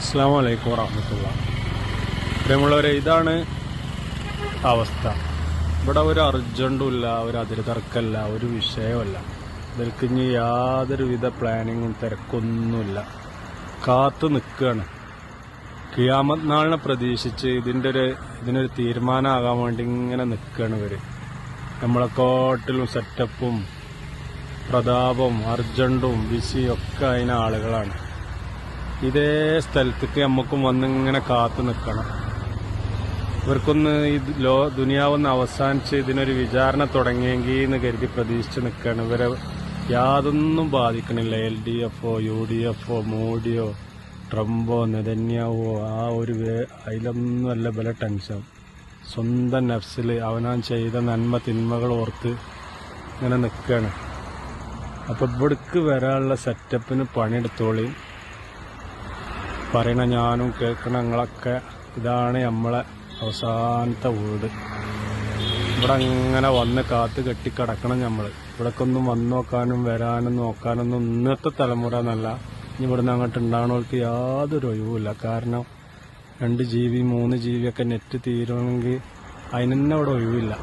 അസ്സലാമു അലൈക്കും വറഹ്മത്തുള്ളാഹി. പ്രിയമുള്ളവരെ, ഇതാണ് അവസ്ഥ. ഇവിടെ ഒരു അർജന്റും ഇല്ല, ഒരു അതിരുതർക്കല്ല, ഒരു വിഷയമല്ല. ഇതിൽക്ക് ഇനി യാതൊരുവിധ പ്ലാനിങ്ങും തിരക്കൊന്നുമില്ല. കാത്തു നിൽക്കുകയാണ്. ഖിയാമത്ത് നാളിനെ പ്രതീക്ഷിച്ച് ഇതിനൊരു തീരുമാനമാകാൻ വേണ്ടി ഇങ്ങനെ നിൽക്കുകയാണ് ഇവര്. നമ്മളെക്കാട്ടിലും സെറ്റപ്പും പ്രതാപവും അർജന്റും ബിസിയും ഒക്കെ അതിന് ആളുകളാണ്. ഇതേ സ്ഥലത്തേക്ക് നമുക്കും വന്നിങ്ങനെ കാത്തു നിൽക്കണം. ഇവർക്കൊന്ന് ദുനിയാവൊന്ന് അവസാനിച്ച് ഇതിനൊരു വിചാരണ തുടങ്ങിയെങ്കിൽ എന്ന് കരുതി പ്രതീക്ഷിച്ച് നിൽക്കുകയാണ്. ഇവരെ യാതൊന്നും ബാധിക്കണില്ല. LDF, UDF, മോഡിയോ, ട്രംപോ, നെതന്യാവോ അതിലൊന്നും അല്ല ബല ടെൻഷൻ. സ്വന്തം നഫ്സിൽ അവനാൻ ചെയ്ത നന്മ തിന്മകൾ ഓർത്ത് ഇങ്ങനെ നിൽക്കുകയാണ്. അപ്പോൾ ഇവിടേക്ക് വരാനുള്ള സെറ്റപ്പിന് പണിയെടുത്തോളി. പറയണ ഞാനും കേൾക്കണ ഞങ്ങളൊക്കെ ഇതാണ് നമ്മളെ അവസാനത്തെ വീട്. ഇവിടെ അങ്ങനെ വന്ന് കാത്ത് കെട്ടിക്കിടക്കണം നമ്മൾ. ഇവിടേക്കൊന്നും വന്ന് നോക്കാനും വരാനും നോക്കാനൊന്നും ഇന്നത്തെ തലമുറ എന്നല്ല, ഇനി ഇവിടുന്ന് അങ്ങോട്ട് ഉണ്ടാകണവർക്ക് യാതൊരു ഒഴിവുമില്ല. കാരണം 2 GB 3 GB ഒക്കെ നെറ്റ് തീരുമെങ്കിൽ അതിന് തന്നെ ഇവിടെ ഒഴിവില്ല.